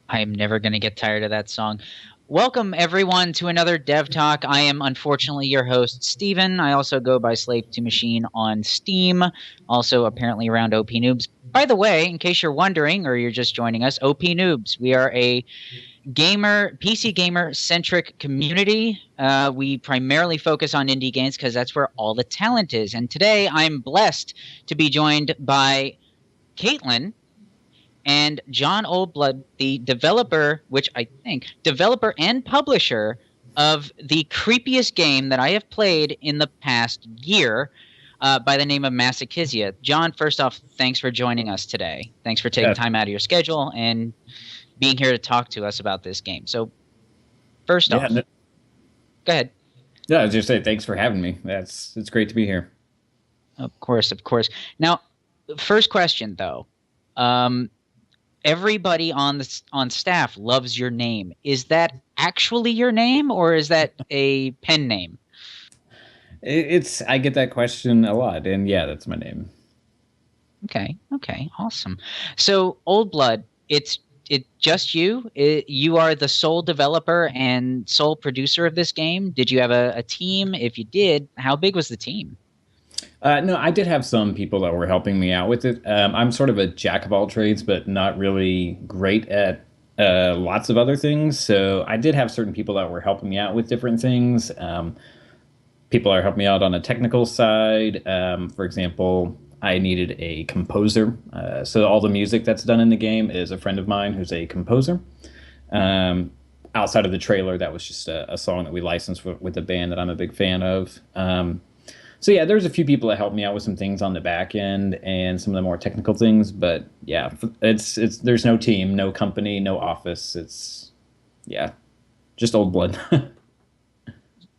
I am never going to get tired of that song. Welcome, everyone, to another Dev Talk. I am unfortunately your host, Steven. I also go by Slave to Machine on Steam, also apparently around OP Noobs. By the way, in case you're wondering or you're just joining us, OP Noobs, we are a PC gamer centric community. We primarily focus on indie games because that's where all the talent is. And today I'm blessed to be joined by Caitlin and Jon Oldblood, the developer, which I think developer and publisher of the creepiest game that I have played in the past year, by the name of Masochisia. Jon, first off, thanks for joining us today. Thanks for taking Yeah, time out of your schedule and being here to talk to us about this game. So, first yeah, off, go ahead. I was just saying thanks for having me. It's great to be here. Of course, of course. Now, first question though. Um, Everybody on staff loves your name. Is that actually your name, or is that a pen name? It's I get that question a lot, and yeah, that's my name. Okay, okay, awesome. So, Old Blood, it just you. You are the sole developer and sole producer of this game. Did you have a team? If you did, how big was the team? No, I did have some people that were helping me out with it. I'm sort of a jack of all trades, but not really great at lots of other things. So I did have certain people that were helping me out with different things. People are helping me out on a technical side. For example, I needed a composer. So all the music that's done in the game is a friend of mine who's a composer. Outside of the trailer, that was just a song that we licensed with a band that I'm a big fan of. So yeah, there's a few people that helped me out with some things on the back end and some of the more technical things. But yeah, it's there's no team, no company, no office. It's yeah, just old blood.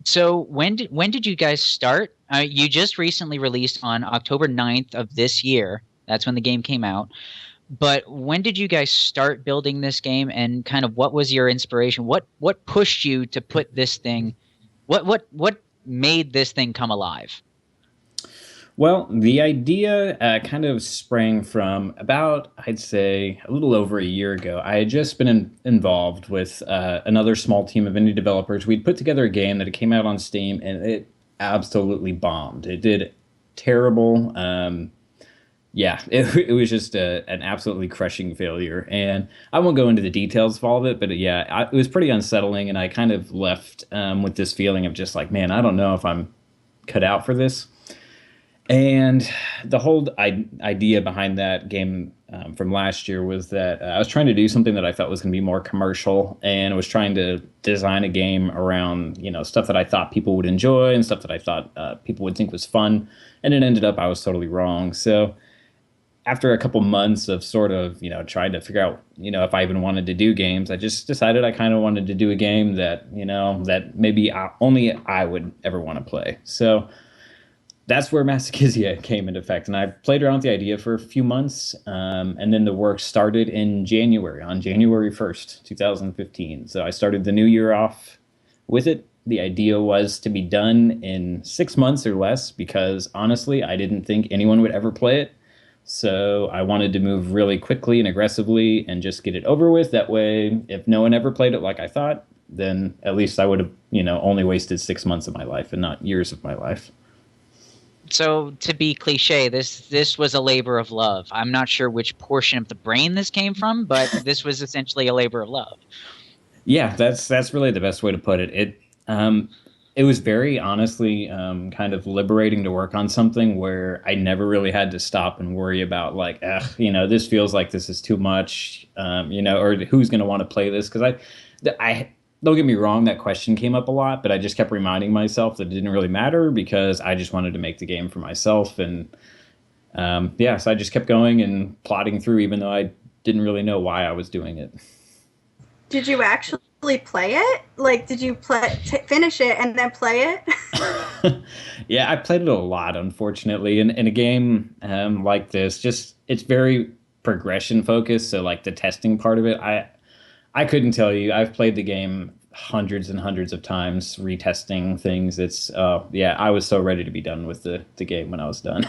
So when did you guys start? You just recently released on October 9th of this year. That's when the game came out. But when did you guys start building this game, and kind of what was your inspiration? What pushed you to put this thing? What made this thing come alive? Well, the idea kind of sprang from about, I'd say, a little over a year ago. I had just been involved with another small team of indie developers. We'd put together a game that came out on Steam, and it absolutely bombed. It did terrible. Yeah, it was just an absolutely crushing failure. And I won't go into the details of all of it, but yeah, it was pretty unsettling. And I kind of left with this feeling of just like, man, I don't know if I'm cut out for this. And the whole idea behind that game from last year was that I was trying to do something that I thought was going to be more commercial, and I was trying to design a game around stuff that I thought people would enjoy and stuff that I thought people would think was fun. And it ended up I was totally wrong. So after a couple months of sort of trying to figure out if I even wanted to do games, I just decided I kind of wanted to do a game that that maybe only I would ever want to play. So that's where Masochisia came into effect. And I played around with the idea for a few months. And then the work started in January, on January 1st, 2015. So I started the new year off with it. The idea was to be done in 6 months or less because honestly, I didn't think anyone would ever play it. So I wanted to move really quickly and aggressively and just get it over with. That way, if no one ever played it like I thought, then at least I would have, only wasted 6 months of my life and not years of my life. So to be cliche, this was a labor of love. I'm not sure which portion of the brain this came from, but this was essentially a labor of love. Yeah, that's really the best way to put it. It was very honestly kind of liberating to work on something where I never really had to stop and worry about like, this feels like this is too much, or who's going to want to play this? Because I don't get me wrong, that question came up a lot, but I just kept reminding myself that it didn't really matter because I just wanted to make the game for myself. And so I just kept going and plodding through, even though I didn't really know why I was doing it. Did you actually play it? Like, did you finish it and then play it? Yeah, I played it a lot, unfortunately. In a game like this, just it's very progression focused. So like the testing part of it, I couldn't tell you. I've played the game hundreds and hundreds of times, retesting things. It's I was so ready to be done with the game when I was done.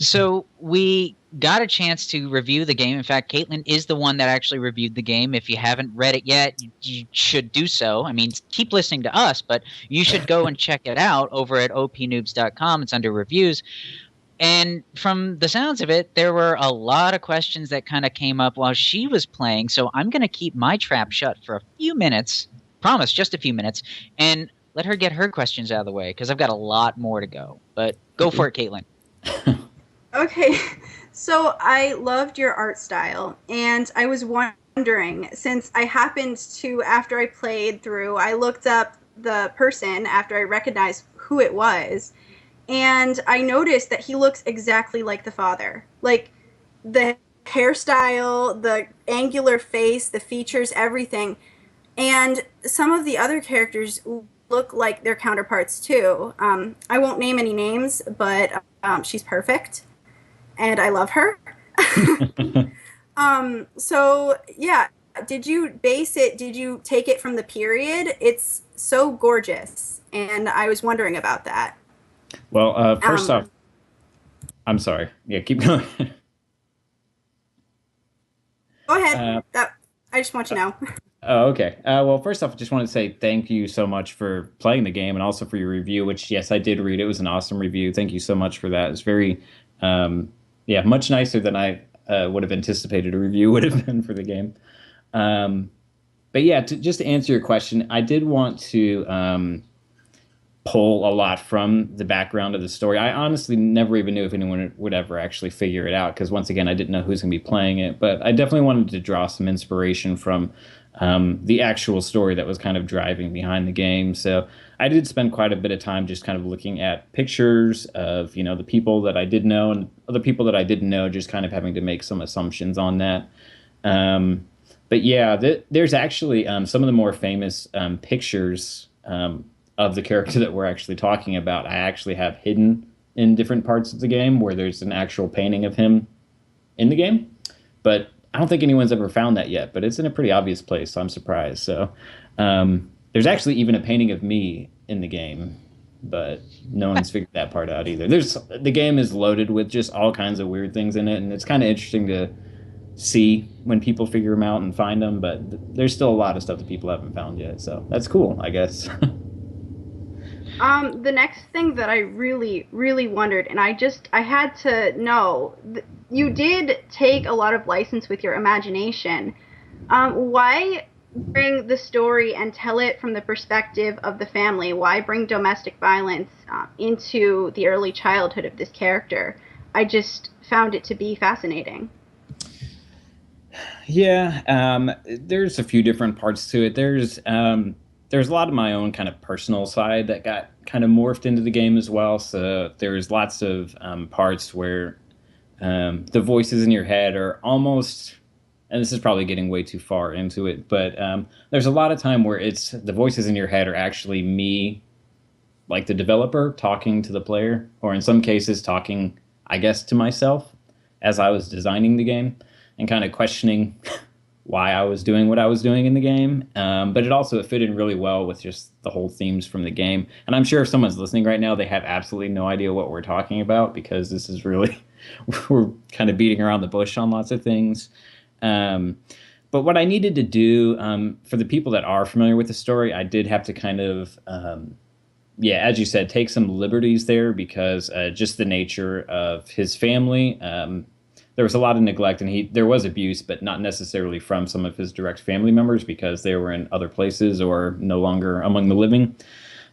So we got a chance to review the game. In fact, Caitlin is the one that actually reviewed the game. If you haven't read it yet, you should do so. I mean, keep listening to us, but you should go and check it out over at opnoobs.com. It's under reviews. And from the sounds of it, there were a lot of questions that kind of came up while she was playing. So I'm going to keep my trap shut for a few minutes. Promise, just a few minutes. And let her get her questions out of the way because I've got a lot more to go. But go for it, Caitlin. Okay, so I loved your art style, and I was wondering, since I happened to, after I played through, I looked up the person after I recognized who it was, and I noticed that he looks exactly like the father. Like, the hairstyle, the angular face, the features, everything. And some of the other characters look like their counterparts, too. I won't name any names, but she's perfect. And I love her. So yeah, did you take it from the period? It's so gorgeous, and I was wondering about that. Well, first off, I'm sorry. Yeah, keep going. Go ahead. I just want you to know. Oh, okay. Well, first off, I just want to say thank you so much for playing the game and also for your review, which, yes, I did read. It was an awesome review. Thank you so much for that. It's very, much nicer than I would have anticipated a review would have been for the game. But yeah, just to answer your question, I did want to pull a lot from the background of the story. I honestly never even knew if anyone would ever actually figure it out because, once again, I didn't know who's going to be playing it. But I definitely wanted to draw some inspiration from the actual story that was kind of driving behind the game. So I did spend quite a bit of time just kind of looking at pictures of, the people that I did know and other people that I didn't know, just kind of having to make some assumptions on that. But yeah, there's actually some of the more famous pictures of the character that we're actually talking about. I actually have hidden in different parts of the game where there's an actual painting of him in the game. But I don't think anyone's ever found that yet, but it's in a pretty obvious place, so I'm surprised. So there's actually even a painting of me in the game, but no one's figured that part out either. The game is loaded with just all kinds of weird things in it, and it's kind of interesting to see when people figure them out and find them, but there's still a lot of stuff that people haven't found yet, so that's cool, I guess. The next thing that I really, really wondered, and I had to know, you did take a lot of license with your imagination. Why bring the story and tell it from the perspective of the family? Why bring domestic violence into the early childhood of this character? I just found it to be fascinating. Yeah, there's a few different parts to it. There's a lot of my own kind of personal side that got kind of morphed into the game as well. So there's lots of parts where the voices in your head are almost, and this is probably getting way too far into it, but there's a lot of time where it's the voices in your head are actually me, like the developer, talking to the player, or in some cases talking, I guess, to myself as I was designing the game and kind of questioning why I was doing what I was doing in the game. But it fit in really well with just the whole themes from the game. And I'm sure if someone's listening right now, they have absolutely no idea what we're talking about because this is really, we're kind of beating around the bush on lots of things. But what I needed to do for the people that are familiar with the story, I did have to kind of, as you said, take some liberties there because just the nature of his family, there was a lot of neglect and there was abuse, but not necessarily from some of his direct family members because they were in other places or no longer among the living.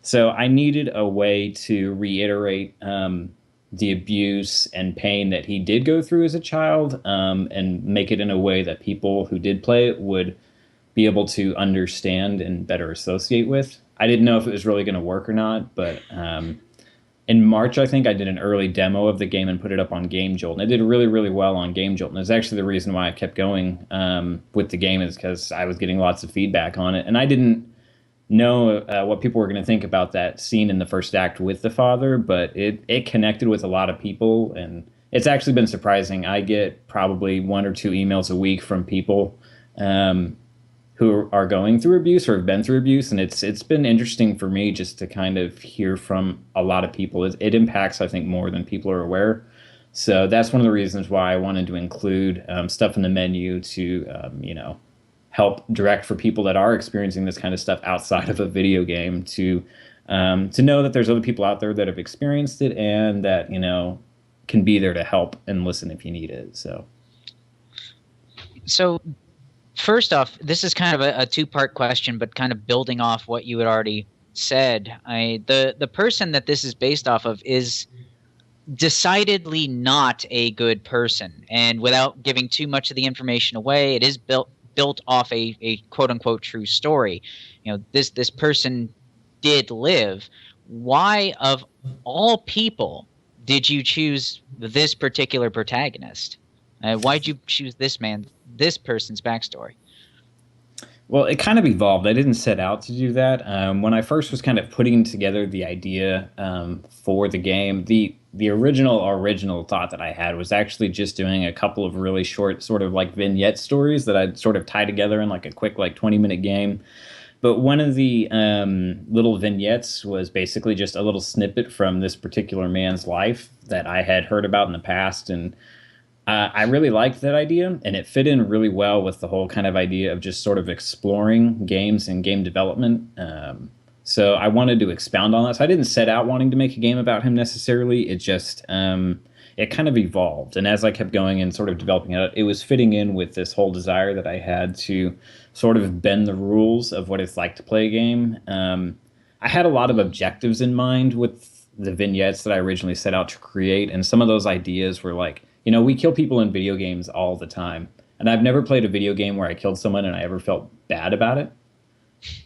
So I needed a way to reiterate the abuse and pain that he did go through as a child and make it in a way that people who did play it would be able to understand and better associate with. I didn't know if it was really going to work or not, but in March, I think I did an early demo of the game and put it up on Game Jolt. And it did really, really well on Game Jolt. And it's actually the reason why I kept going with the game is because I was getting lots of feedback on it. And I didn't know what people were going to think about that scene in the first act with the father, but it connected with a lot of people. And it's actually been surprising. I get probably 1 or 2 emails a week from people who are going through abuse or have been through abuse. And it's been interesting for me just to kind of hear from a lot of people. It impacts, I think, more than people are aware. So that's one of the reasons why I wanted to include stuff in the menu to, help direct for people that are experiencing this kind of stuff outside of a video game to know that there's other people out there that have experienced it and that, can be there to help and listen if you need it. So first off, this is kind of a two-part question, but kind of building off what you had already said. The person that this is based off of is decidedly not a good person, and without giving too much of the information away, it is built off a quote unquote true story. This person did live. Why, of all people, did you choose this particular protagonist? Why'd you choose this person's backstory? Well, it kind of evolved. I didn't set out to do that. When I first was kind of putting together the idea for the game, the original thought that I had was actually just doing a couple of really short sort of like vignette stories that I'd sort of tie together in like a quick like 20-minute game. But one of the little vignettes was basically just a little snippet from this particular man's life that I had heard about in the past. And I really liked that idea, and it fit in really well with the whole kind of idea of just sort of exploring games and game development. So I wanted to expound on that. So I didn't set out wanting to make a game about him necessarily. It just it kind of evolved. And as I kept going and sort of developing it, it was fitting in with this whole desire that I had to sort of bend the rules of what it's like to play a game. I had a lot of objectives in mind with the vignettes that I originally set out to create. And some of those ideas were like, we kill people in video games all the time. And I've never played a video game where I killed someone and I ever felt bad about it.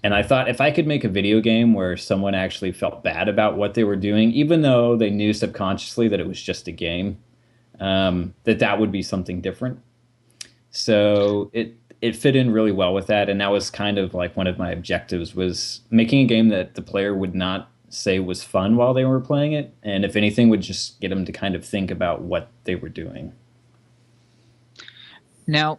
And I thought if I could make a video game where someone actually felt bad about what they were doing, even though they knew subconsciously that it was just a game, that would be something different. So it fit in really well with that. And that was kind of like one of my objectives, was making a game that the player would not say was fun while they were playing it, and if anything would just get them to kind of think about what they were doing. Now,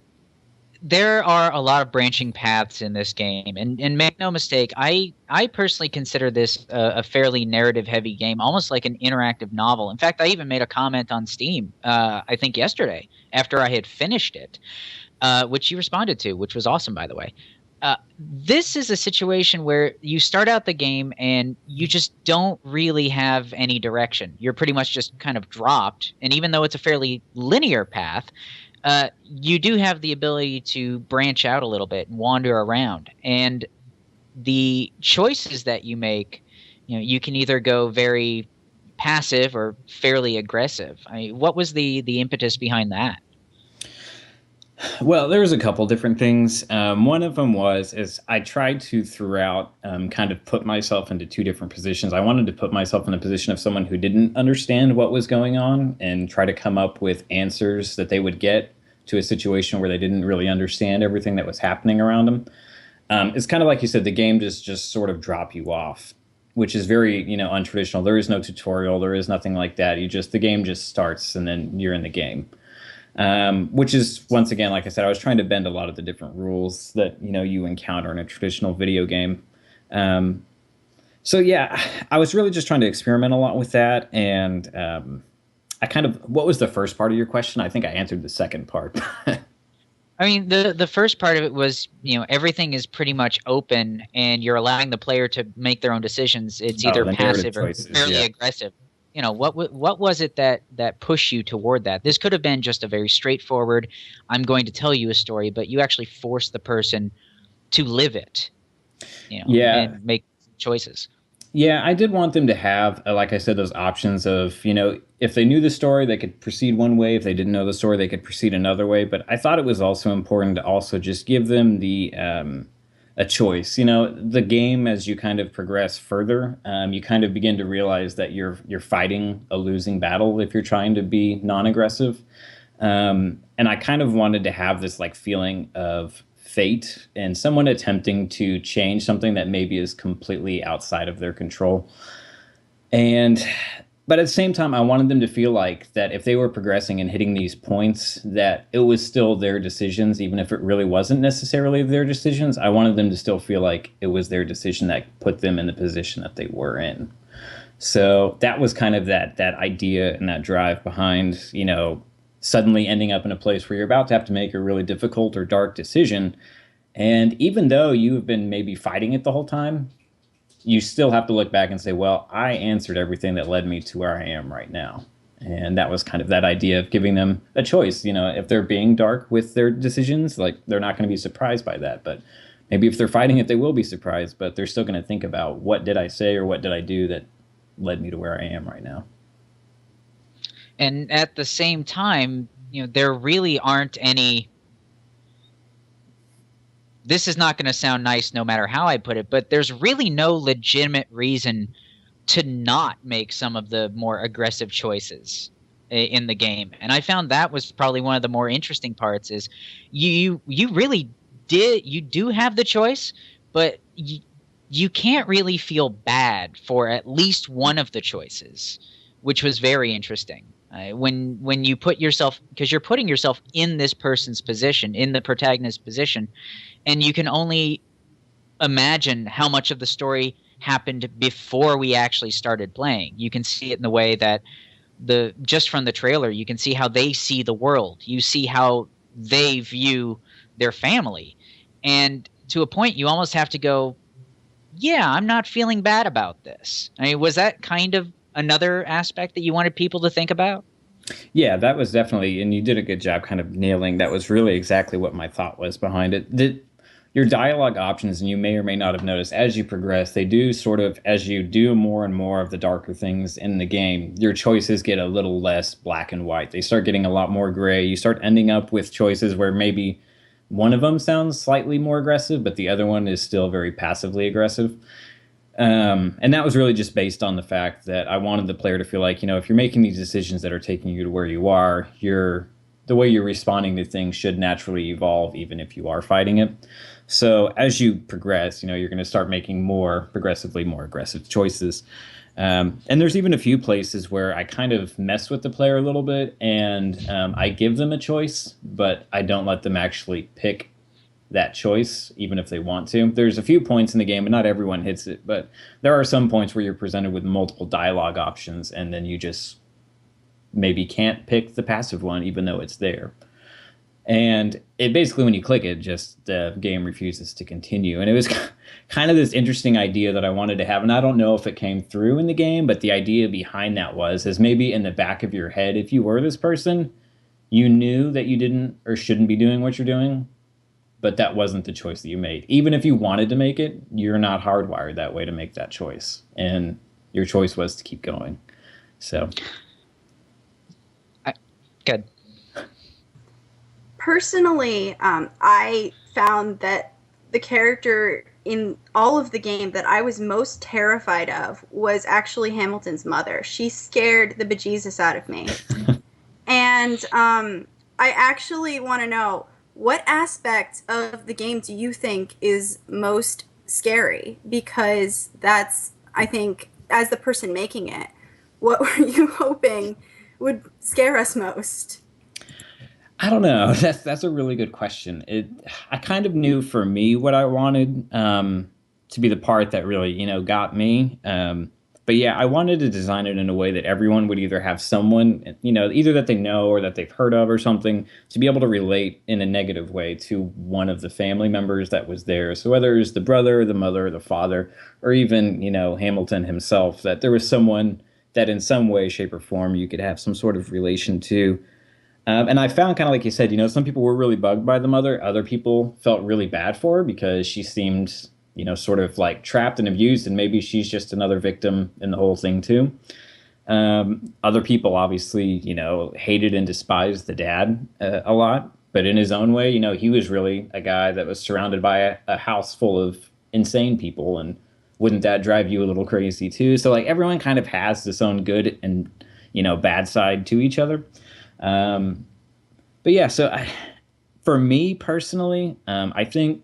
there are a lot of branching paths in this game, and make no mistake, I personally consider this a fairly narrative heavy game, almost like an interactive novel. In fact, I even made a comment on Steam I think yesterday after I had finished it, which you responded to, which was awesome, by the way. This is a situation where you start out the game and you just don't really have any direction. You're pretty much just kind of dropped. And even though it's a fairly linear path, you do have the ability to branch out a little bit and wander around. And the choices that you make, you can either go very passive or fairly aggressive. What was the impetus behind that? Well, there was a couple different things. One of them is I tried to throughout kind of put myself into two different positions. I wanted to put myself in a position of someone who didn't understand what was going on and try to come up with answers that they would get to a situation where they didn't really understand everything that was happening around them. It's kind of like you said, the game just sort of drop you off, which is very, untraditional. There is no tutorial. There is nothing like that. The game just starts and then you're in the game. Which is, once again, like I said, I was trying to bend a lot of the different rules that, you encounter in a traditional video game. So yeah, I was really just trying to experiment a lot with that. And what was the first part of your question? I think I answered the second part. I mean, the first part of it was, everything is pretty much open and you're allowing the player to make their own decisions. It's either passive or fairly aggressive. What was it that pushed you toward that? This could have been just a very straightforward, I'm going to tell you a story, but you actually force the person to live it, and make choices. Yeah, I did want them to have, like I said, those options of, if they knew the story, they could proceed one way. If they didn't know the story, they could proceed another way. But I thought it was also important to also just give them a choice. The game, as you kind of progress further, you kind of begin to realize that you're fighting a losing battle if you're trying to be non-aggressive. And I kind of wanted to have this like feeling of fate and someone attempting to change something that maybe is completely outside of their control. But at the same time, I wanted them to feel like that if they were progressing and hitting these points, that it was still their decisions, even if it really wasn't necessarily their decisions. I wanted them to still feel like it was their decision that put them in the position that they were in. So that was kind of that idea and that drive behind, suddenly ending up in a place where you're about to have to make a really difficult or dark decision. And even though you've been maybe fighting it the whole time, you still have to look back and say, well, I answered everything that led me to where I am right now. And that was kind of that idea of giving them a choice. If they're being dark with their decisions, like, they're not going to be surprised by that. But maybe if they're fighting it, they will be surprised, but they're still going to think about, what did I say or what did I do that led me to where I am right now? And at the same time, there really aren't any. This is not going to sound nice no matter how I put it, but there's really no legitimate reason to not make some of the more aggressive choices in the game. And I found that was probably one of the more interesting parts, is you really you do have the choice, but you can't really feel bad for at least one of the choices, which was very interesting. When you put yourself, because you're putting yourself in this person's position, in the protagonist's position, and you can only imagine how much of the story happened before we actually started playing. You can see it in the way that just from the trailer, you can see how they see the world. You see how they view their family. And to a point, you almost have to go, yeah, I'm not feeling bad about this. I mean, was that kind of another aspect that you wanted people to think about? Yeah, that was definitely, and you did a good job kind of nailing, that was really exactly what my thought was behind it. Your dialogue options, and you may or may not have noticed, as you progress, they do sort of, as you do more and more of the darker things in the game, your choices get a little less black and white. They start getting a lot more gray. You start ending up with choices where maybe one of them sounds slightly more aggressive, but the other one is still very passively aggressive. And that was really just based on the fact that I wanted the player to feel like, if you're making these decisions that are taking you to where you are, the way you're responding to things should naturally evolve, even if you are fighting it. So as you progress, you're going to start making progressively more aggressive choices. And there's even a few places where I kind of mess with the player a little bit, and I give them a choice, but I don't let them actually pick that choice, even if they want to. There's a few points in the game, and not everyone hits it, but there are some points where you're presented with multiple dialogue options, and then you just maybe can't pick the passive one, even though it's there. And it basically, when you click it, just the game refuses to continue. And it was kind of this interesting idea that I wanted to have. And I don't know if it came through in the game, but the idea behind that is maybe in the back of your head, if you were this person, you knew that you didn't or shouldn't be doing what you're doing, but that wasn't the choice that you made. Even if you wanted to make it, you're not hardwired that way to make that choice. And your choice was to keep going. So. Good. Personally, I found that the character in all of the game that I was most terrified of was actually Hamilton's mother. She scared the bejesus out of me. And I actually want to know, what aspect of the game do you think is most scary? Because that's, I think, as the person making it, what were you hoping would scare us most? I don't know. That's a really good question. I kind of knew for me what I wanted to be the part that really, got me. But yeah, I wanted to design it in a way that everyone would either have someone, either that they know or that they've heard of or something, to be able to relate in a negative way to one of the family members that was there. So whether it was the brother, the mother, the father, or even, Hamilton himself, that there was someone that in some way, shape, or form you could have some sort of relation to. And I found, kind of like you said, some people were really bugged by the mother. Other people felt really bad for her because she seemed, sort of like trapped and abused, and maybe she's just another victim in the whole thing too. Other people obviously, hated and despised the dad a lot, but in his own way, he was really a guy that was surrounded by a house full of insane people, and wouldn't that drive you a little crazy too? So like everyone kind of has this own good and, bad side to each other. But yeah, so for me personally, I think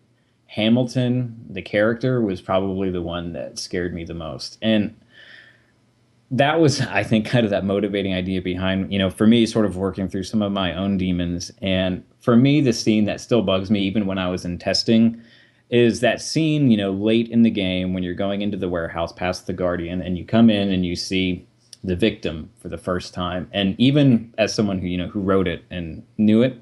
Hamilton, the character, was probably the one that scared me the most. And that was, I think, kind of that motivating idea behind, for me, sort of working through some of my own demons. And for me, the scene that still bugs me, even when I was in testing, is that scene, late in the game when you're going into the warehouse past the Guardian and you come in and you see the victim for the first time. And even as someone who wrote it and knew it,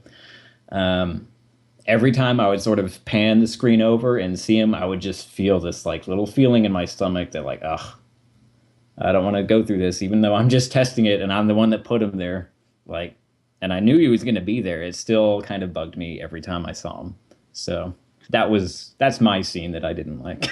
every time I would sort of pan the screen over and see him, I would just feel this like little feeling in my stomach that like, ugh, I don't want to go through this, even though I'm just testing it and I'm the one that put him there. Like, and I knew he was going to be there. It still kind of bugged me every time I saw him. So that's my scene that I didn't like.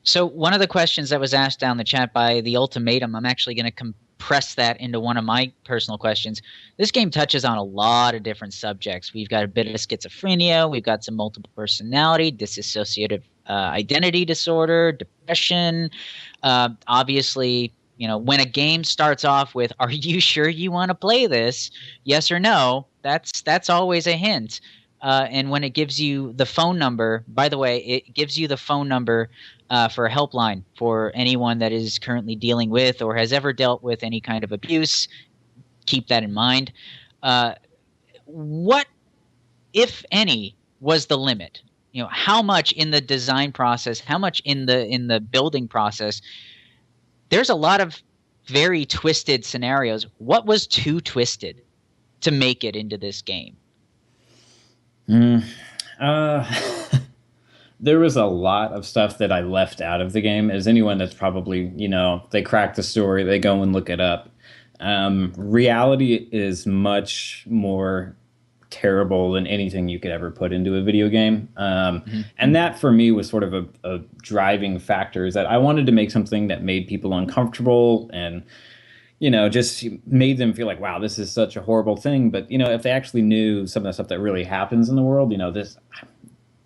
So one of the questions that was asked down the chat by the Ultimatum, I'm actually going to compress that into one of my personal questions. This game touches on a lot of different subjects. We've got a bit of schizophrenia. We've got some multiple personality, dissociative identity disorder, depression. Obviously, when a game starts off with, "Are you sure you want to play this? Yes or no?" That's always a hint. And when it gives you the phone number, by the way, it gives you the phone number for a helpline for anyone that is currently dealing with or has ever dealt with any kind of abuse. Keep that in mind. What, if any, was the limit? How much in the design process, how much in the building process? There's a lot of very twisted scenarios. What was too twisted to make it into this game? There was a lot of stuff that I left out of the game. As anyone that's probably, they crack the story, they go and look it up. Reality is much more terrible than anything you could ever put into a video game. And that for me was sort of a driving factor, is that I wanted to make something that made people uncomfortable and just made them feel like, wow, this is such a horrible thing. But, if they actually knew some of the stuff that really happens in the world,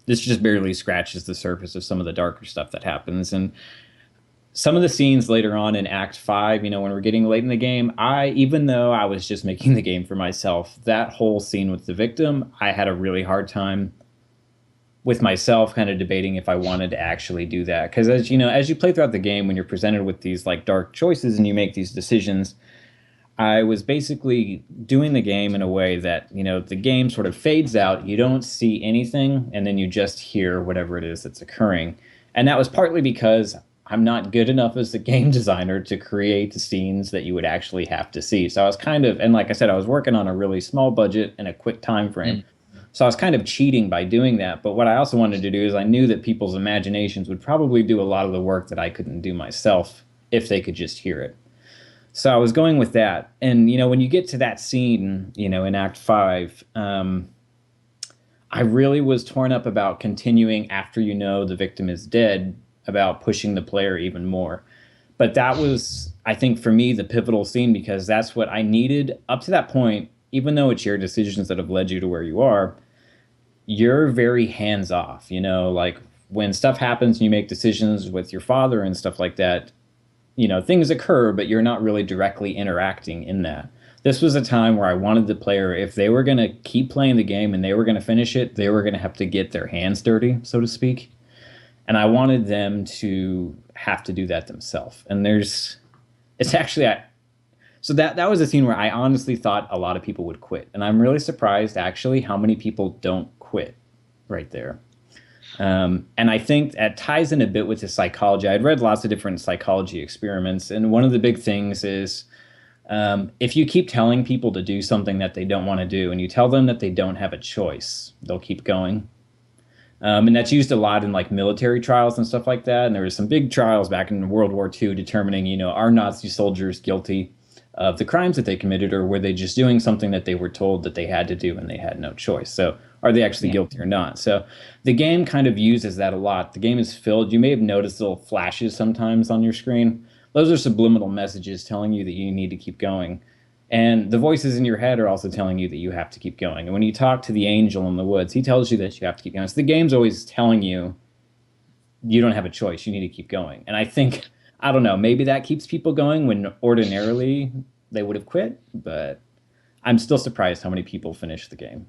this just barely scratches the surface of some of the darker stuff that happens. And some of the scenes later on in Act 5, when we're getting late in the game, even though I was just making the game for myself, that whole scene with the victim, I had a really hard time with myself kind of debating if I wanted to actually do that. Because as you play throughout the game, when you're presented with these like dark choices and you make these decisions, I was basically doing the game in a way that, the game sort of fades out, you don't see anything, and then you just hear whatever it is that's occurring. And that was partly because I'm not good enough as a game designer to create the scenes that you would actually have to see. So I was and like I said, I was working on a really small budget and a quick time frame. So I was kind of cheating by doing that. But what I also wanted to do is I knew that people's imaginations would probably do a lot of the work that I couldn't do myself if they could just hear it. So I was going with that. And, when you get to that scene, in Act 5, I really was torn up about continuing after the victim is dead, about pushing the player even more. But that was, I think, for me, the pivotal scene, because that's what I needed up to that point. Even though it's your decisions that have led you to where you are, you're very hands off, like when stuff happens and you make decisions with your father and stuff like that, things occur, but you're not really directly interacting in that. This was a time where I wanted the player, if they were going to keep playing the game and they were going to finish it, they were going to have to get their hands dirty, so to speak. And I wanted them to have to do that themselves. And so that was a scene where I honestly thought a lot of people would quit. And I'm really surprised, actually, how many people don't quit right there. And I think that ties in a bit with the psychology. I'd read lots of different psychology experiments. And one of the big things is if you keep telling people to do something that they don't want to do, and you tell them that they don't have a choice, they'll keep going. And that's used a lot in like military trials and stuff like that. And there was some big trials back in World War II determining, are Nazi soldiers guilty of the crimes that they committed, or were they just doing something that they were told that they had to do and they had no choice? So are they actually guilty or not? So the game kind of uses that a lot. The game is filled. You may have noticed little flashes sometimes on your screen. Those are subliminal messages telling you that you need to keep going. And the voices in your head are also telling you that you have to keep going. And when you talk to the angel in the woods, he tells you that you have to keep going. So the game's always telling you you don't have a choice. You need to keep going. And I think, I don't know, maybe that keeps people going when ordinarily they would have quit. But I'm still surprised how many people finish the game.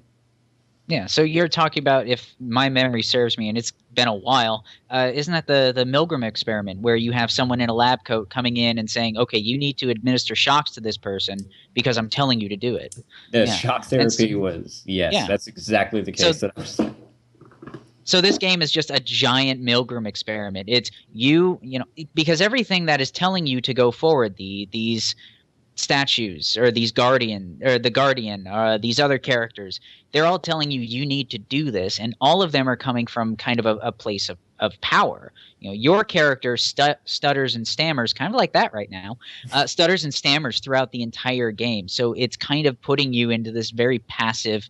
Yeah, so you're talking about, if my memory serves me, and it's been a while, isn't that the Milgram experiment, where you have someone in a lab coat coming in and saying, okay, you need to administer shocks to this person because I'm telling you to do it. The shock therapy was, yes, that's exactly the case that I was saying. So this game is just a giant Milgram experiment. It's because everything that is telling you to go forward, these statues or these guardian or the guardian, these other characters, they're all telling you need to do this, and all of them are coming from kind of a place of power. Your character stutters and stammers kind of like that right now, stutters and stammers throughout the entire game. So it's kind of putting you into this very passive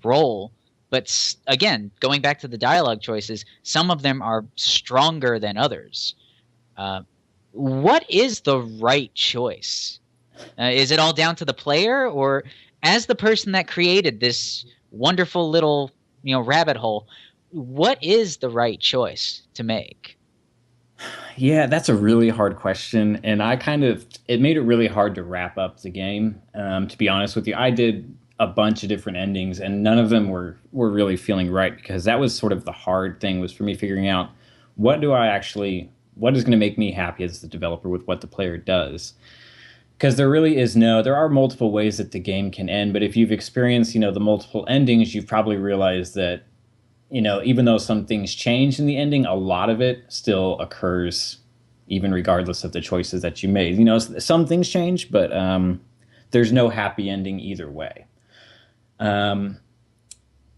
role. But again, going back to the dialogue choices, some of them are stronger than others. What is the right choice? Is it all down to the player, or as the person that created this wonderful little rabbit hole, what is the right choice to make? Yeah, that's a really hard question, and it made it really hard to wrap up the game. To be honest with you, I did a bunch of different endings, and none of them were really feeling right, because that was sort of the hard thing, was for me figuring out what is going to make me happy as the developer with what the player does. Because there are multiple ways that the game can end, but if you've experienced, the multiple endings, you've probably realized that, even though some things change in the ending, a lot of it still occurs, even regardless of the choices that you made. Some things change, but there's no happy ending either way.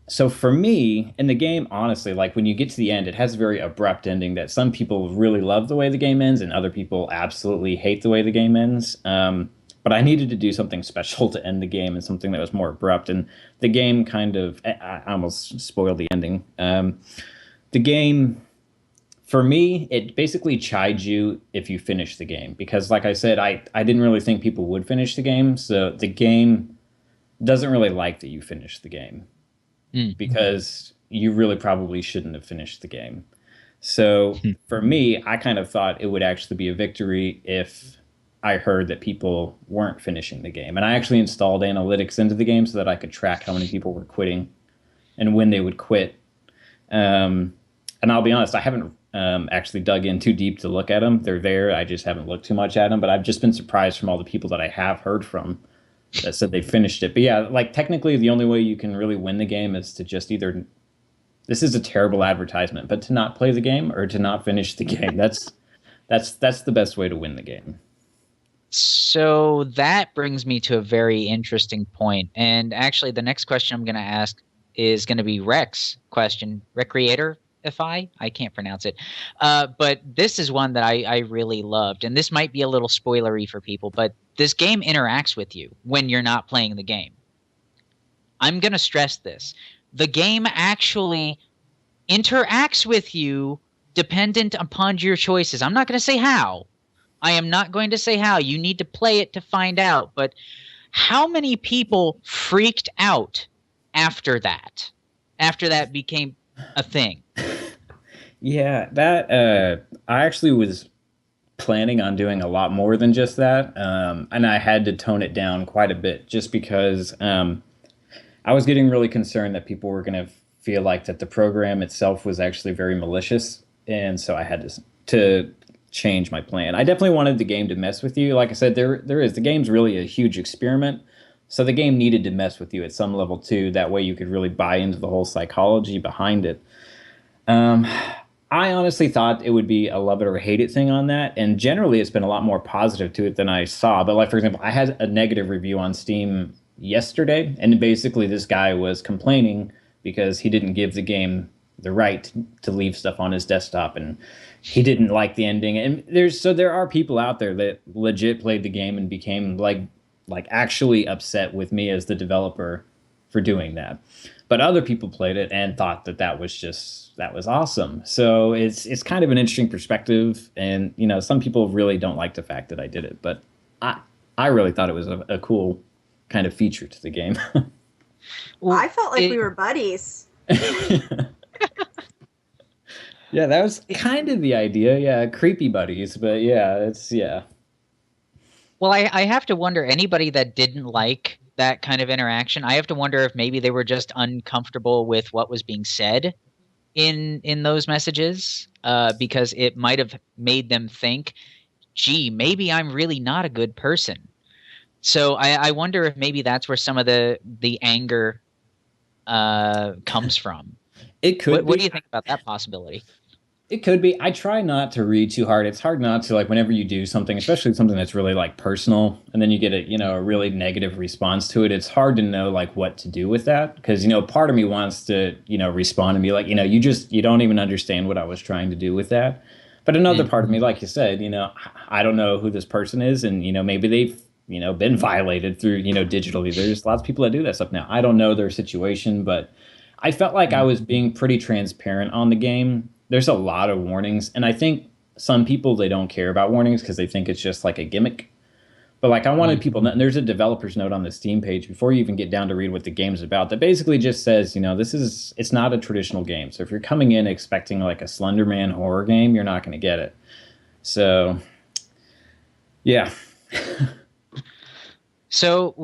So for me, in the game, honestly, like when you get to the end, it has a very abrupt ending that some people really love the way the game ends, and other people absolutely hate the way the game ends. But I needed to do something special to end the game, and something that was more abrupt. And the game I almost spoiled the ending. The game, for me, it basically chides you if you finish the game. Because like I said, I didn't really think people would finish the game. So the game doesn't really like that you finish the game. Because you really probably shouldn't have finished the game. So for me, I kind of thought it would actually be a victory if I heard that people weren't finishing the game. And I actually installed analytics into the game so that I could track how many people were quitting and when they would quit. And I'll be honest, I haven't actually dug in too deep to look at them. They're there. I just haven't looked too much at them. But I've just been surprised from all the people that I have heard from that said they finished it. But yeah, like technically the only way you can really win the game is to just either, this is a terrible advertisement, but to not play the game or to not finish the game. That's the best way to win the game. So that brings me to a very interesting point. And actually the next question I'm going to ask is going to be Rex question. Recreator, if I can't pronounce it. But this is one that I really loved. And this might be a little spoilery for people, but this game interacts with you when you're not playing the game. I'm going to stress this. The game actually interacts with you dependent upon your choices. I'm not going to say how. I am not going to say how. You need to play it to find out. But how many people freaked out after that? After that became a thing? Yeah, that I actually was planning on doing a lot more than just that, and I had to tone it down quite a bit just because I was getting really concerned that people were going to feel like that the program itself was actually very malicious, and so I had to change my plan. I definitely wanted the game to mess with you. Like I said, the game's really a huge experiment, so the game needed to mess with you at some level too. That way you could really buy into the whole psychology behind it. I honestly thought it would be a love it or hate it thing on that, and generally it's been a lot more positive to it than I saw. But like, for example, I had a negative review on Steam yesterday, and basically this guy was complaining because he didn't give the game the right to leave stuff on his desktop, and he didn't like the ending. And there are people out there that legit played the game and became like actually upset with me as the developer for doing that. But other people played it and thought that was awesome. So it's kind of an interesting perspective, and some people really don't like the fact that I did it, but I really thought it was a cool kind of feature to the game. Well, I felt like we were buddies. Yeah, that was kind of the idea. Yeah, creepy buddies, but yeah. Well, I have to wonder, anybody that didn't like that kind of interaction, I have to wonder if maybe they were just uncomfortable with what was being said in those messages, because it might have made them think, gee, maybe I'm really not a good person. So I wonder if maybe that's where some of the anger comes from. It could What be. do you think about that possibility? It could be. I try not to read too hard. It's hard not to, like, whenever you do something, especially something that's really like personal, and then you get a really negative response to it. It's hard to know like what to do with that because part of me wants to respond and be like, you don't even understand what I was trying to do with that. But another part of me, like you said, I don't know who this person is, and maybe they've been violated through digitally. There's lots of people that do that stuff now. I don't know their situation, but I felt like I was being pretty transparent on the game. There's a lot of warnings, and I think some people, they don't care about warnings because they think it's just like a gimmick. But like I wanted people, and there's a developer's note on the Steam page before you even get down to read what the game's about that basically just says, it's not a traditional game. So if you're coming in expecting like a Slender Man horror game, you're not going to get it. So, yeah. So,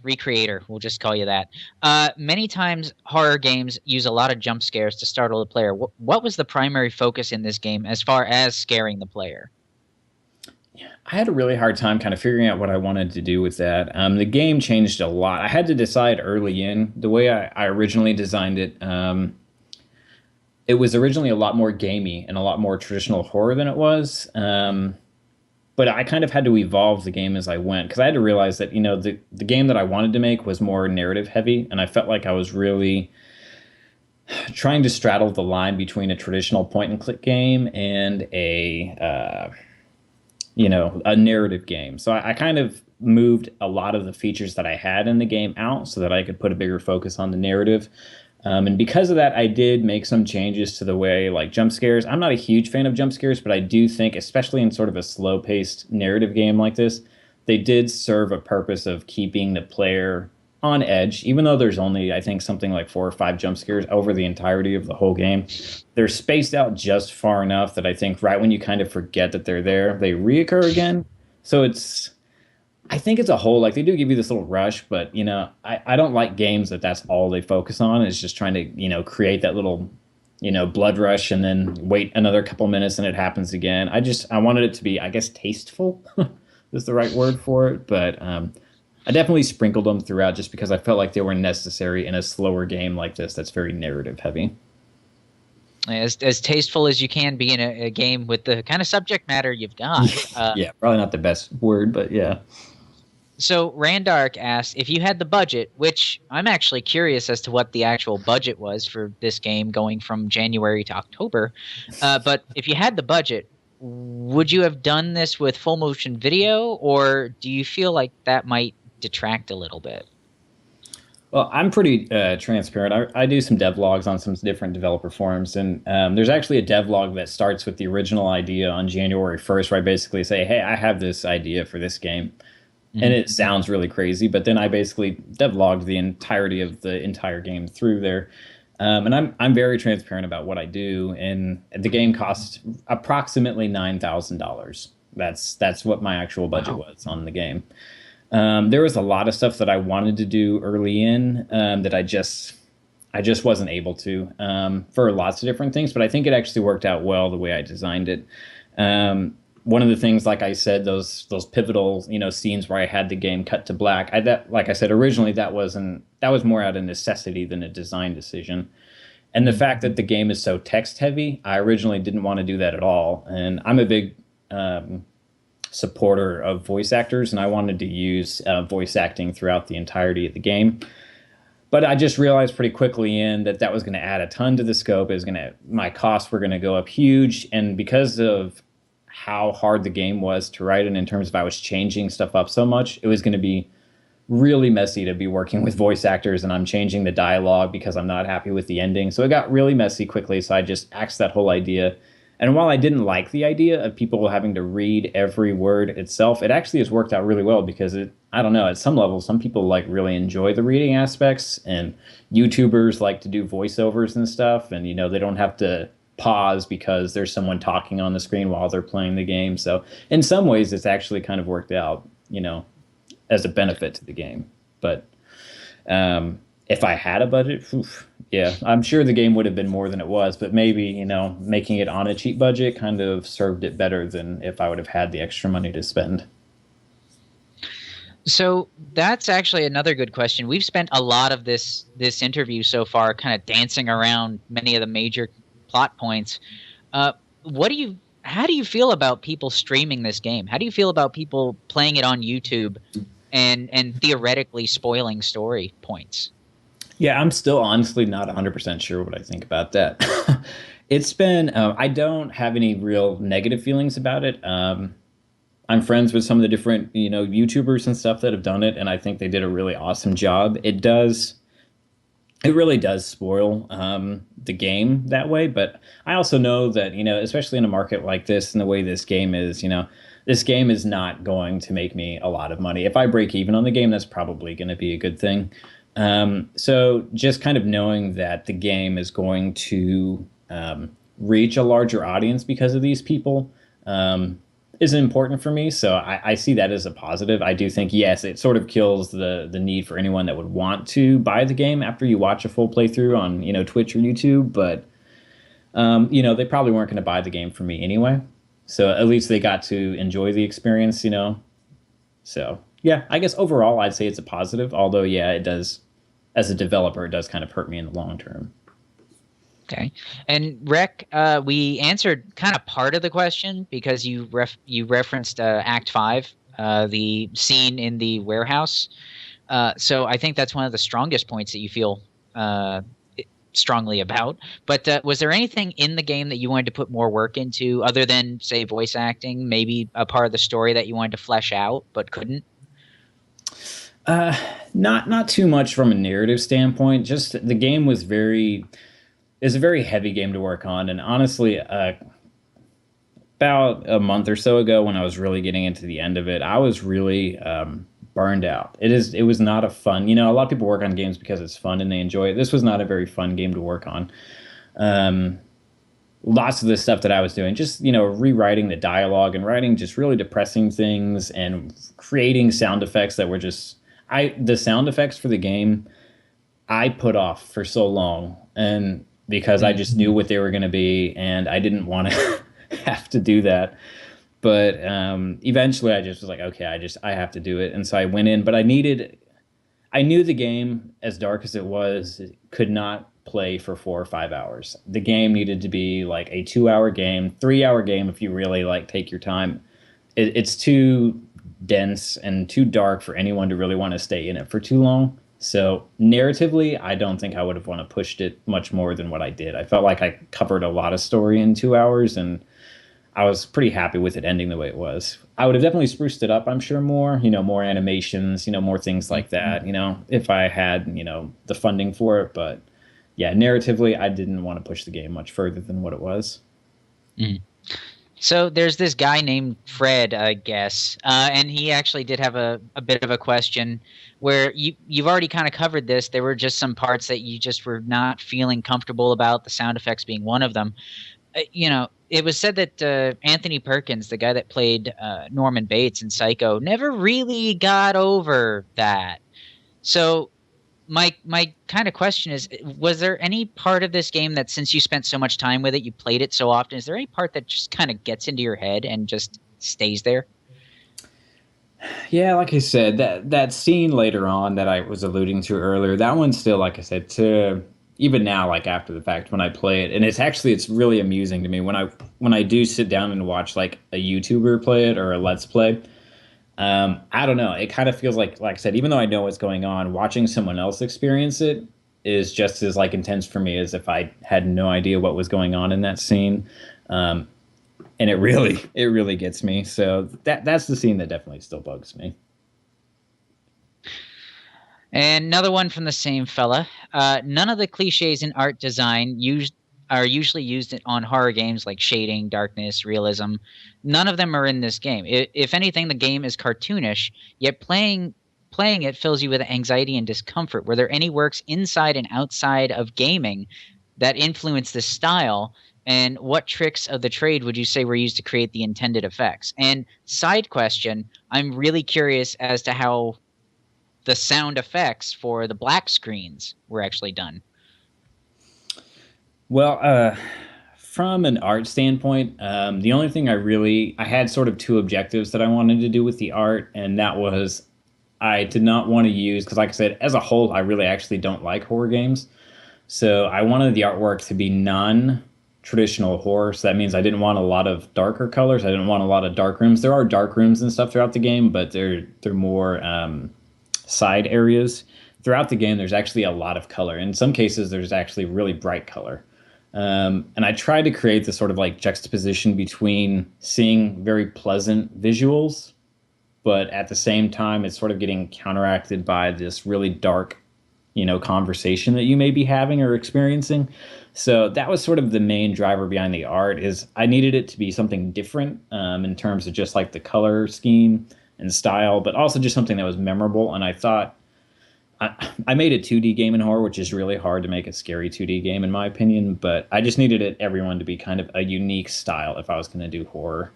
Recreator, we'll just call you that. Many times horror games use a lot of jump scares to startle the player. What was the primary focus in this game as far as scaring the player? I had a really hard time kind of figuring out what I wanted to do with that. The game changed a lot. I had to decide early in. The way I originally designed it, it was originally a lot more gamey and a lot more traditional horror than it was. But I kind of had to evolve the game as I went because I had to realize that, the game that I wanted to make was more narrative heavy. And I felt like I was really trying to straddle the line between a traditional point and click game and a narrative game. So I kind of moved a lot of the features that I had in the game out so that I could put a bigger focus on the narrative. And because of that, I did make some changes to the way, like, jump scares. I'm not a huge fan of jump scares, but I do think, especially in sort of a slow-paced narrative game like this, they did serve a purpose of keeping the player on edge, even though there's only, I think, something like 4 or 5 jump scares over the entirety of the whole game. They're spaced out just far enough that I think right when you kind of forget that they're there, they reoccur again. So I think as a whole, like, they do give you this little rush, but, I don't like games that's all they focus on is just trying to, create that little, blood rush and then wait another couple minutes and it happens again. I wanted it to be, I guess, tasteful is the right word for it, but I definitely sprinkled them throughout just because I felt like they were necessary in a slower game like this that's very narrative heavy. As tasteful as you can be in a game with the kind of subject matter you've got. Yeah, probably not the best word, but yeah. So Randark asked if you had the budget, which I'm actually curious as to what the actual budget was for this game going from January to October. But if you had the budget, would you have done this with full motion video, or do you feel like that might detract a little bit? Well, I'm pretty transparent. I do some devlogs on some different developer forums, and there's actually a devlog that starts with the original idea on January 1st, where I basically say, hey, I have this idea for this game. And it sounds really crazy, but then I basically devlogged the entirety of the entire game through there. And I'm very transparent about what I do, and the game cost approximately $9,000. That's what my actual budget was on the game. There was a lot of stuff that I wanted to do early in that I just wasn't able to for lots of different things, but I think it actually worked out well the way I designed it. One of the things, like I said, those pivotal scenes where I had the game cut to black. Like I said originally, that was more out of necessity than a design decision. And the fact that the game is so text heavy, I originally didn't want to do that at all. And I'm a big supporter of voice actors, and I wanted to use voice acting throughout the entirety of the game. But I just realized pretty quickly that was going to add a ton to the scope. My costs were going to go up huge, and because of how hard the game was to write, and in terms of I was changing stuff up so much, it was going to be really messy to be working with voice actors, and I'm changing the dialogue because I'm not happy with the ending. So it got really messy quickly, so I just axed that whole idea. And while I didn't like the idea of people having to read every word itself, it actually has worked out really well because I don't know, at some level, some people like really enjoy the reading aspects, and YouTubers like to do voiceovers and stuff, and they don't have to pause because there's someone talking on the screen while they're playing the game. So in some ways, it's actually kind of worked out, as a benefit to the game. But if I had a budget, yeah, I'm sure the game would have been more than it was, but maybe, making it on a cheap budget kind of served it better than if I would have had the extra money to spend. So that's actually another good question. We've spent a lot of this interview so far kind of dancing around many of the major plot points. Uh, what do you how do you feel about people streaming this game? How do you feel about people playing it on YouTube and theoretically spoiling story points? Yeah, I'm still honestly not 100% sure what I think about that. It's been, I don't have any real negative feelings about it. I'm friends with some of the different, YouTubers and stuff that have done it, and I think they did a really awesome job. It really does spoil the game that way, but I also know that, especially in a market like this and the way this game is, this game is not going to make me a lot of money. If I break even on the game, that's probably going to be a good thing. So just kind of knowing that the game is going to reach a larger audience because of these people is important for me. So I see that as a positive. I do think, yes, it sort of kills the need for anyone that would want to buy the game after you watch a full playthrough on, Twitch or YouTube. But, they probably weren't going to buy the game from me anyway. So at least they got to enjoy the experience. So, yeah, I guess overall I'd say it's a positive. Although, yeah, it does, as a developer, it does kind of hurt me in the long term. Okay. And Rec, we answered kind of part of the question because you referenced Act 5, the scene in the warehouse. So I think that's one of the strongest points that you feel strongly about. But was there anything in the game that you wanted to put more work into other than, say, voice acting, maybe a part of the story that you wanted to flesh out but couldn't? Not too much from a narrative standpoint. Just the game was it's a very heavy game to work on, and honestly, about a month or so ago, when I was really getting into the end of it, I was really burned out. It was not a fun. A lot of people work on games because it's fun and they enjoy it. This was not a very fun game to work on. Lots of the stuff that I was doing, just rewriting the dialogue and writing just really depressing things and creating sound effects that were just the sound effects for the game I put off for so long, and because I just knew what they were going to be, and I didn't want to have to do that. But eventually, I just was like, okay, I have to do it, and so I went in. But I knew the game, as dark as it was, it could not play for 4 or 5 hours. The game needed to be like a 2-hour game, 3-hour game if you really take your time. It's too dense and too dark for anyone to really want to stay in it for too long. So narratively, I don't think I would have want to pushed it much more than what I did. I felt like I covered a lot of story in 2 hours, and I was pretty happy with it ending the way it was. I would have definitely spruced it up, I'm sure, more, more animations, more things like that, if I had, the funding for it. But yeah, narratively, I didn't want to push the game much further than what it was. Mm. So there's this guy named Fred, I guess, and he actually did have a bit of a question where you've already kind of covered this. There were just some parts that you just were not feeling comfortable about, the sound effects being one of them. It was said that Anthony Perkins, the guy that played Norman Bates in Psycho, never really got over that. So my kind of question is, was there any part of this game that, since you spent so much time with it, you played it so often, is there any part that just kind of gets into your head and just stays there? Yeah, like I said, that scene later on that I was alluding to earlier, that one still, like I said, to even now, after the fact, when I play it, and it's really amusing to me when I do sit down and watch a YouTuber play it or a Let's Play. I don't know. It kind of feels like I said, even though I know what's going on, watching someone else experience it is just as intense for me as if I had no idea what was going on in that scene. And it really gets me. So that's the scene that definitely still bugs me. And another one from the same fella. None of the cliches in art design are usually used on horror games like shading, darkness, realism. None of them are in this game. If anything, the game is cartoonish, yet playing it fills you with anxiety and discomfort. Were there any works inside and outside of gaming that influence this style? And what tricks of the trade would you say were used to create the intended effects? And side question, I'm really curious as to how the sound effects for the black screens were actually done. Well, from an art standpoint, the only thing I had sort of two objectives that I wanted to do with the art, and that was I did not want to use, because like I said, as a whole, I really actually don't like horror games. So I wanted the artwork to be non-traditional horror. So that means I didn't want a lot of darker colors. I didn't want a lot of dark rooms. There are dark rooms and stuff throughout the game, but they're more side areas. Throughout the game, there's actually a lot of color. In some cases, there's actually really bright color. And I tried to create this sort of like juxtaposition between seeing very pleasant visuals, but at the same time, it's sort of getting counteracted by this really dark, conversation that you may be having or experiencing. So that was sort of the main driver behind the art. Is I needed it to be something different in terms of just like the color scheme and style, but also just something that was memorable. And I thought I made a 2D game in horror, which is really hard to make a scary 2D game, in my opinion. But I just needed everyone to be kind of a unique style if I was going to do horror.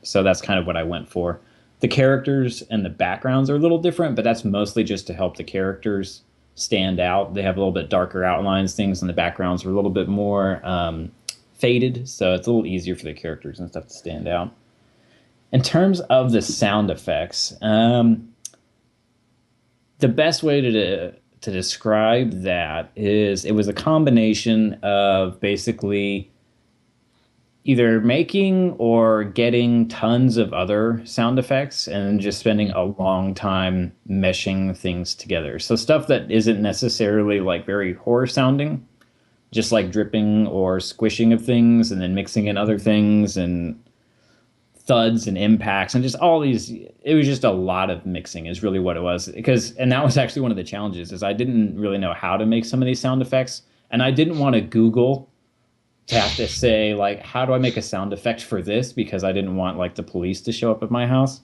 So that's kind of what I went for. The characters and the backgrounds are a little different, but that's mostly just to help the characters stand out. They have a little bit darker outlines, things, and the backgrounds are a little bit more faded. So it's a little easier for the characters and stuff to stand out. In terms of the sound effects, the best way to describe that is it was a combination of basically either making or getting tons of other sound effects and just spending a long time meshing things together. So stuff that isn't necessarily like very horror sounding, just like dripping or squishing of things and then mixing in other things and thuds and impacts and just all these. It was just a lot of mixing is really what it was, and that was actually one of the challenges is I didn't really know how to make some of these sound effects, and I didn't want to Google to have to say like, how do I make a sound effect for this, because I didn't want like the police to show up at my house.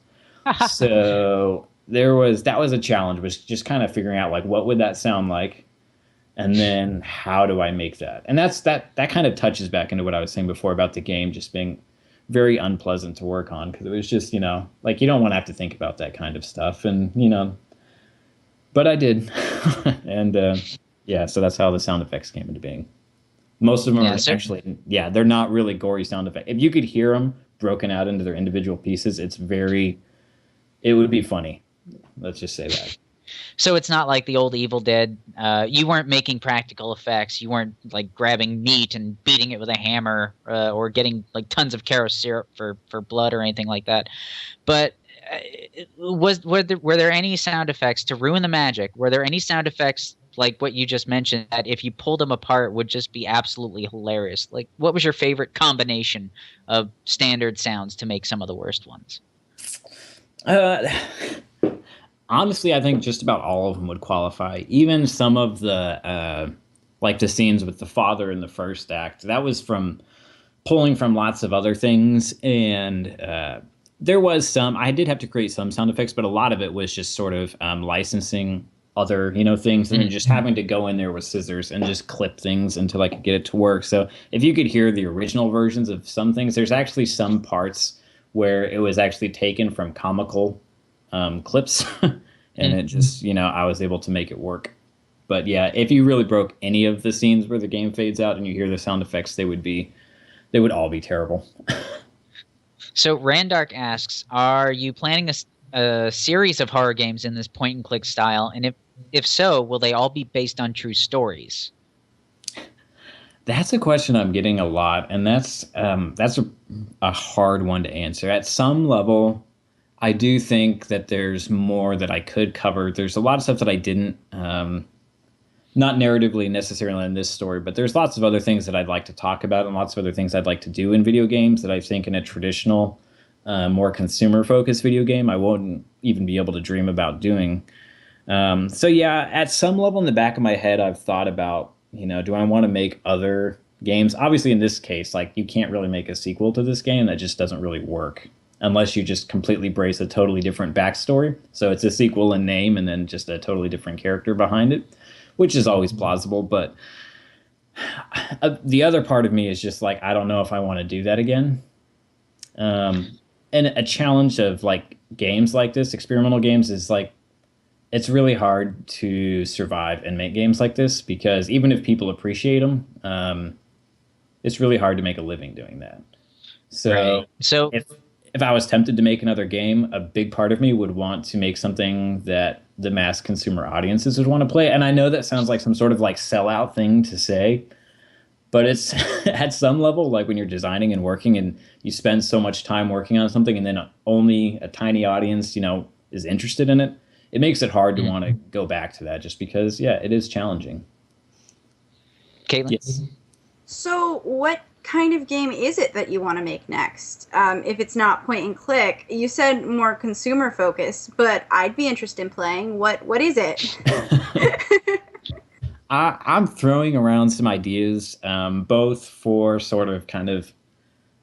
So that was a challenge, was just kind of figuring out like what would that sound like, and then how do I make that. And that kind of touches back into what I was saying before about the game just being very unpleasant to work on, because it was just, like you don't want to have to think about that kind of stuff. And, but I did. And yeah, so that's how the sound effects came into being. Most of them are actually, they're not really gory sound effects. If you could hear them broken out into their individual pieces, it would be funny. Let's just say that. So it's not like the old Evil Dead. You weren't making practical effects. You weren't like grabbing meat and beating it with a hammer or getting like tons of Karo syrup for blood or anything like that. But were there any sound effects to ruin the magic? Were there any sound effects like what you just mentioned that if you pulled them apart would just be absolutely hilarious? Like, what was your favorite combination of standard sounds to make some of the worst ones? Honestly, I think just about all of them would qualify. Even some of the like the scenes with the father in the first act, that was from pulling from lots of other things. And there was I did have to create some sound effects, but a lot of it was just sort of licensing other, things, and then just having to go in there with scissors and just clip things until I could get it to work. So if you could hear the original versions of some things, there's actually some parts where it was actually taken from comical clips and it just, I was able to make it work. But yeah, if you really broke any of the scenes where the game fades out and you hear the sound effects, they would all be terrible. So Randark asks, are you planning a series of horror games in this point and click style? And if so, will they all be based on true stories? That's a question I'm getting a lot, and that's a hard one to answer. At some level, I do think that there's more that I could cover. There's a lot of stuff that I didn't, not narratively necessarily in this story, but there's lots of other things that I'd like to talk about and lots of other things I'd like to do in video games that I think in a traditional, more consumer-focused video game, I won't even be able to dream about doing. So yeah, at some level in the back of my head, I've thought about, do I want to make other games? Obviously, in this case, like you can't really make a sequel to this game. That just doesn't really work unless you just completely brace a totally different backstory. So it's a sequel in name and then just a totally different character behind it, which is always plausible. But the other part of me is just like, I don't know if I want to do that again. And a challenge of like games like this, experimental games, is like, it's really hard to survive and make games like this, because even if people appreciate them, it's really hard to make a living doing that. So, right. So if I was tempted to make another game, a big part of me would want to make something that the mass consumer audiences would want to play. And I know that sounds like some sort of like sellout thing to say, but it's at some level, like when you're designing and working and you spend so much time working on something and then only a tiny audience, is interested in it, it makes it hard to want to go back to that just because, yeah, it is challenging. Caitlin? Yes. So what kind of game is it that you want to make next? If it's not point and click, you said more consumer focused, but I'd be interested in playing. What is it? I'm throwing around some ideas, both for sort of kind of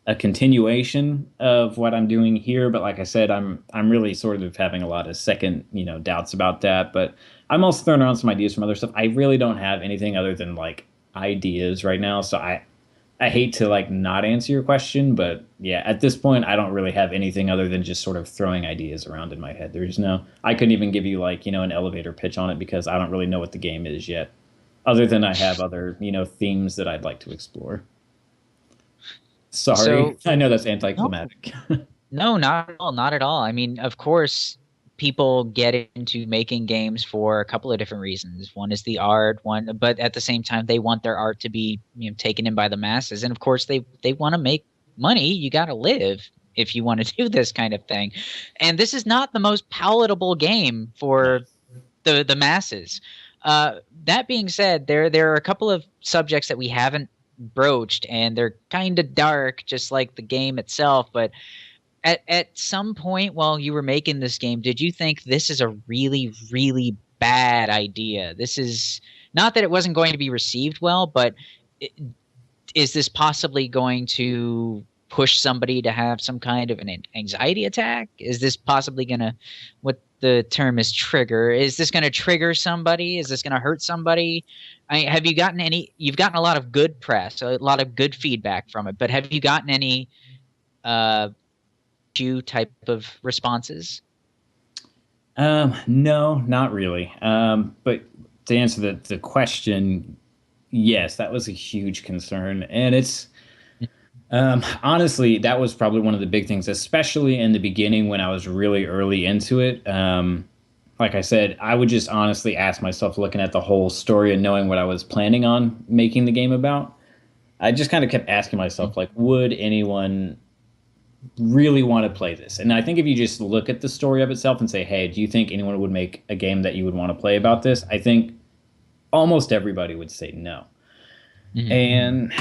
a continuation of what I'm doing here, but like I said, I'm really sort of having a lot of second, doubts about that. But I'm also throwing around some ideas from other stuff. I really don't have anything other than like ideas right now, so I hate to like not answer your question, but yeah, at this point, I don't really have anything other than just sort of throwing ideas around in my head. I couldn't even give you like, an elevator pitch on it because I don't really know what the game is yet. Other than I have other, themes that I'd like to explore. Sorry, so, I know that's anticlimactic. No, not at all. Not at all. I mean, of course, people get into making games for a couple of different reasons. One is the art, but at the same time, they want their art to be taken in by the masses. And of course, they want to make money. You got to live if you want to do this kind of thing. And this is not the most palatable game for the masses. That being said, there are a couple of subjects that we haven't broached, and they're kind of dark, just like the game itself. But at some point while you were making this game, did you think this is a really, really bad idea? This is not that it wasn't going to be received well, but is this possibly going to push somebody to have some kind of an anxiety attack? Is this possibly going to, what the term is, trigger? Is this going to trigger somebody? Is this going to hurt somebody? Have you gotten any? You've gotten a lot of good press, a lot of good feedback from it, but have you gotten any type of responses? No, not really. But to answer the question, yes, that was a huge concern, and it's honestly, that was probably one of the big things, especially in the beginning when I was really early into it. Like I said, I would just honestly ask myself, looking at the whole story and knowing what I was planning on making the game about, I just kind of kept asking myself, like, would anyone really want to play this? And I think if you just look at the story of itself and say, hey, do you think anyone would make a game that you would want to play about this? I think almost everybody would say no. Mm-hmm. And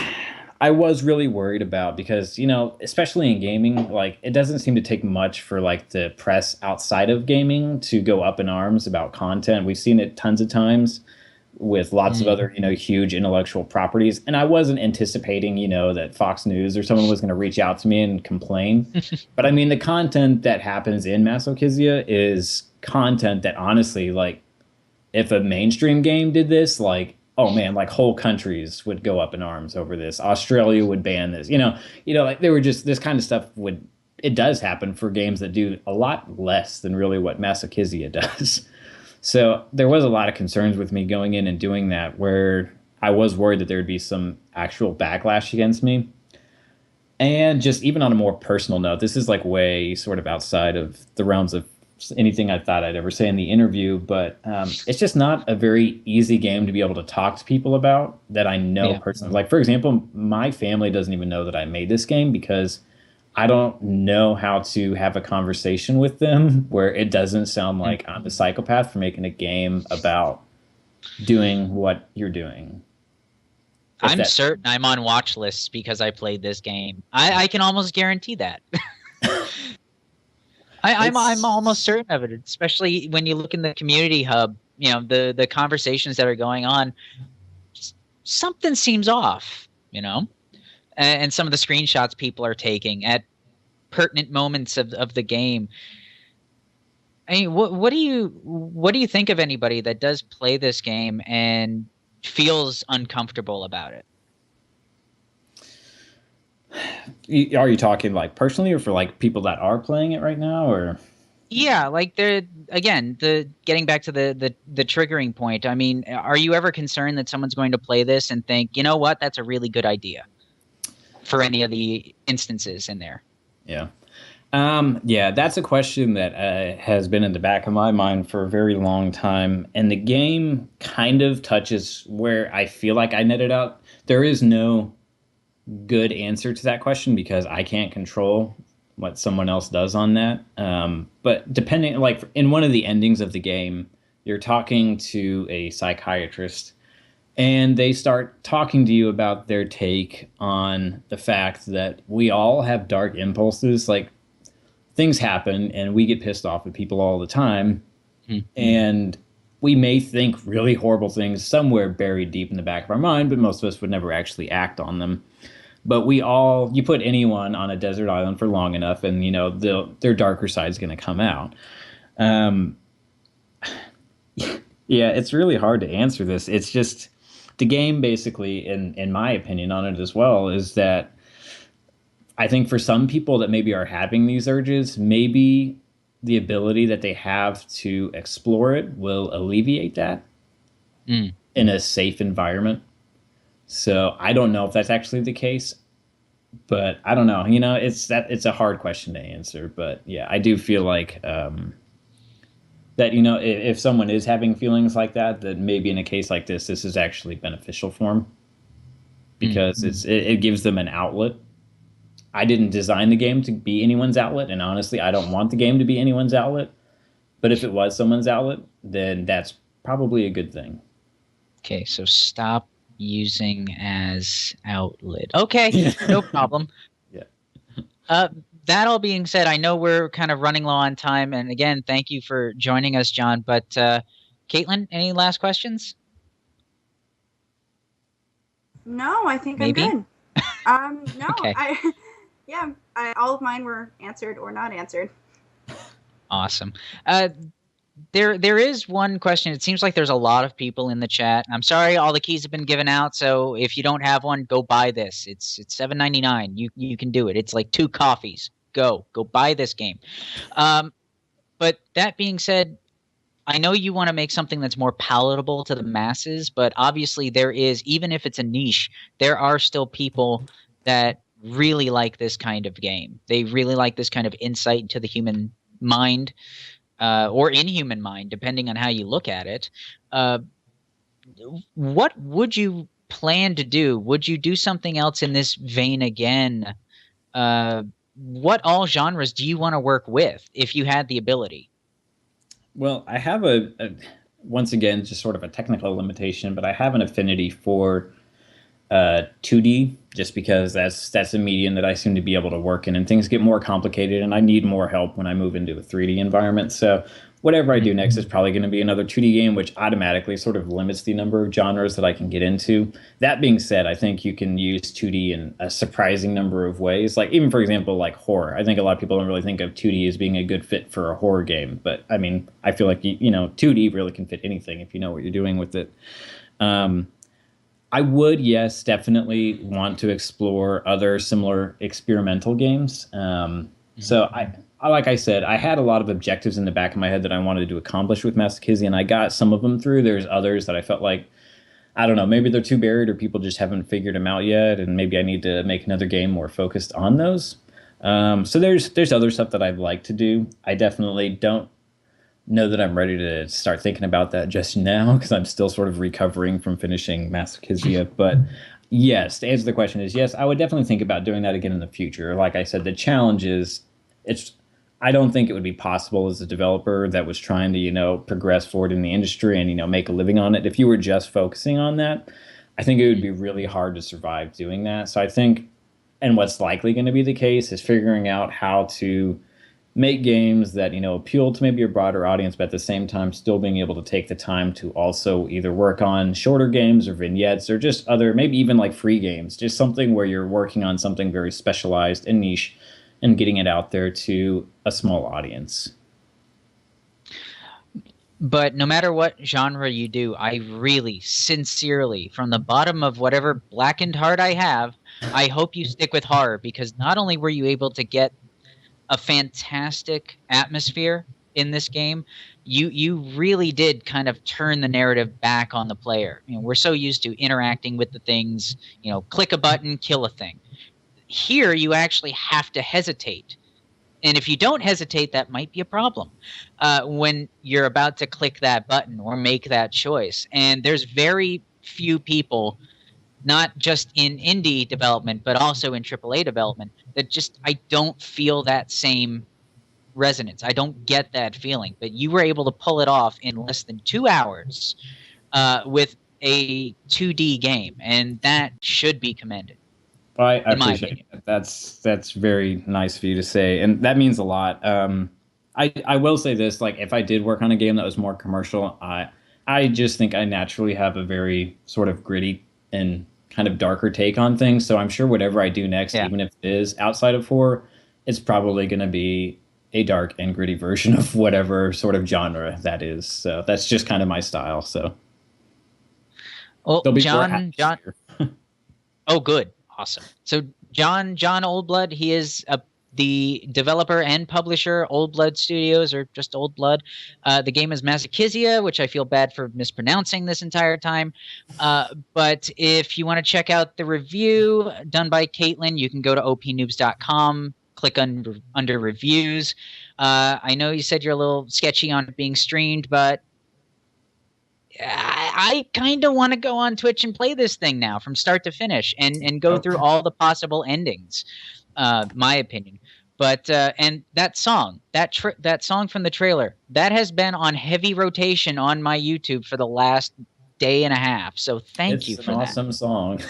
I was really worried about, because, especially in gaming, like, it doesn't seem to take much for like the press outside of gaming to go up in arms about content. We've seen it tons of times with lots of other, huge intellectual properties. And I wasn't anticipating, that Fox News or someone was going to reach out to me and complain. But I mean, the content that happens in Masochisia is content that honestly, like, if a mainstream game did this, like, oh man, like whole countries would go up in arms over this. Australia would ban this. Like, they were just, this kind of stuff it does happen for games that do a lot less than really what Masochisia does. So there was a lot of concerns with me going in and doing that, where I was worried that there would be some actual backlash against me. And just even on a more personal note, this is like way sort of outside of the realms of anything I thought I'd ever say in the interview, but it's just not a very easy game to be able to talk to people about that I know personally. Like, for example, my family doesn't even know that I made this game because I don't know how to have a conversation with them where it doesn't sound like I'm a psychopath for making a game about doing what you're doing. I'm certain I'm on watch lists because I played this game. I can almost guarantee that. I'm almost certain of it, especially when you look in the community hub, the conversations that are going on, something seems off, and some of the screenshots people are taking at pertinent moments of the game. I mean, what do you think of anybody that does play this game and feels uncomfortable about it? Are you talking like personally or for like people that are playing it right now, or? Yeah, like getting back to the triggering point. I mean, are you ever concerned that someone's going to play this and think, you know what, that's a really good idea, for any of the instances in there? Yeah. Yeah, that's a question that has been in the back of my mind for a very long time, and the game kind of touches where I feel like I netted out. There is no good answer to that question because I can't control what someone else does on that. But depending, like in one of the endings of the game, you're talking to a psychiatrist and they start talking to you about their take on the fact that we all have dark impulses. Like things happen and we get pissed off at people all the time. Mm-hmm. And we may think really horrible things somewhere buried deep in the back of our mind, but most of us would never actually act on them. But you put anyone on a desert island for long enough and, their darker side is going to come out. Yeah, it's really hard to answer this. It's just the game basically, in my opinion on it as well, is that I think for some people that maybe are having these urges, maybe the ability that they have to explore it will alleviate that in a safe environment. So I don't know if that's actually the case, but I don't know. It's a hard question to answer. But yeah, I do feel like that if someone is having feelings like that, that maybe in a case like this is actually beneficial for them because it gives them an outlet. I didn't design the game to be anyone's outlet, and honestly, I don't want the game to be anyone's outlet. But if it was someone's outlet, then that's probably a good thing. Okay, so stop using as outlet. Okay, no problem. Yeah. That all being said, I know we're kind of running low on time, and again, thank you for joining us, Jon. But Caitlin, any last questions? No, I think Maybe? I'm good. No, okay. All of mine were answered or not answered. Awesome. There is one question. It seems like there's a lot of people in the chat. I'm sorry, all the keys have been given out. So if you don't have one, go buy this. It's $7.99. You can do it. It's like 2 coffees. Go buy this game. But that being said, I know you want to make something that's more palatable to the masses, but obviously there is, even if it's a niche, there are still people that really like this kind of game. They really like this kind of insight into the human mind. Or inhuman mind, depending on how you look at it. What would you plan to do? Would you do something else in this vein again? What all genres do you want to work with if you had the ability? Well, I have once again, just sort of a technical limitation, but I have an affinity for 2D just because that's a medium that I seem to be able to work in, and things get more complicated and I need more help when I move into a 3D environment. So whatever I do next is probably going to be another 2D game, which automatically sort of limits the number of genres that I can get into. That being said, I think you can use 2D in a surprising number of ways. Like even for example, like horror. I think a lot of people don't really think of 2D as being a good fit for a horror game, but I mean, I feel like 2D really can fit anything if you know what you're doing with it. I would, yes, definitely want to explore other similar experimental games. So like I said, I had a lot of objectives in the back of my head that I wanted to accomplish with Masochisia, and I got some of them through. There's others that I felt like, I don't know, maybe they're too buried or people just haven't figured them out yet, and maybe I need to make another game more focused on those. So there's other stuff that I'd like to do. I definitely don't know that I'm ready to start thinking about that just now because I'm still sort of recovering from finishing Masochisia. But yes, to answer the question is yes, I would definitely think about doing that again in the future. Like I said, the challenge is I don't think it would be possible as a developer that was trying to, progress forward in the industry and, make a living on it. If you were just focusing on that, I think it would be really hard to survive doing that. So I think, and what's likely going to be the case is figuring out how to make games that appeal to maybe a broader audience, but at the same time still being able to take the time to also either work on shorter games or vignettes or just other, maybe even like free games, just something where you're working on something very specialized and niche and getting it out there to a small audience. But no matter what genre you do, I really, sincerely, from the bottom of whatever blackened heart I have, I hope you stick with horror, because not only were you able to get a fantastic atmosphere in this game, you really did kind of turn the narrative back on the player. We're so used to interacting with the things, click a button, kill a thing. Here you actually have to hesitate. And if you don't hesitate, that might be a problem when you're about to click that button or make that choice. And there's very few people, not just in indie development, but also in AAA development, that just I don't feel that same resonance. I don't get that feeling. But you were able to pull it off in less than 2 hours with a 2D game, and that should be commended. Well, I In my appreciate opinion. it. That's very nice for you to say, and that means a lot. I will say this: like, if I did work on a game that was more commercial, I just think I naturally have a very sort of gritty and kind of darker take on things. So I'm sure whatever I do next, Yeah. even if it is outside of horror, it's probably going to be a dark and gritty version of whatever sort of genre that is. So that's just kind of my style. So Well, there'll be more John. atmosphere. Oh, good, awesome. So Jon Oldblood, he is the developer and publisher. Oldblood Studios, or just Oldblood. The game is Masochisia, which I feel bad for mispronouncing this entire time. But if you want to check out the review done by Caitlin, you can go to opnoobs.com. Click under reviews. I know you said you're a little sketchy on it being streamed, but I kind of want to go on Twitch and play this thing now from start to finish and go through all the possible endings. My opinion. But and that song, that song from the trailer, that has been on heavy rotation on my YouTube for the last day and a half. So thank you It's an for that. awesome song.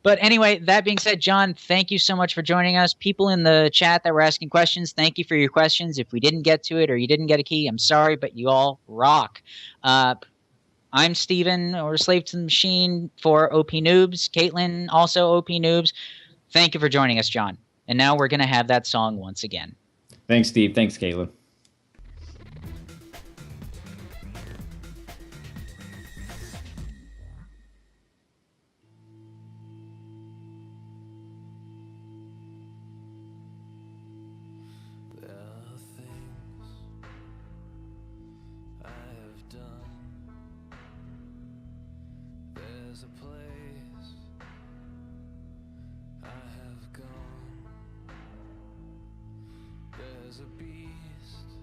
But anyway, that being said, Jon, thank you so much for joining us. People in the chat that were asking questions, thank you for your questions. If we didn't get to it or you didn't get a key, I'm sorry, but you all rock. I'm Steven, or Slave to the Machine, for OP Noobs. Caitlin, also OP Noobs. Thank you for joining us, Jon. And now we're going to have that song once again. Thanks, Steve. Thanks, Caitlin. There's a place I have gone. There's a beast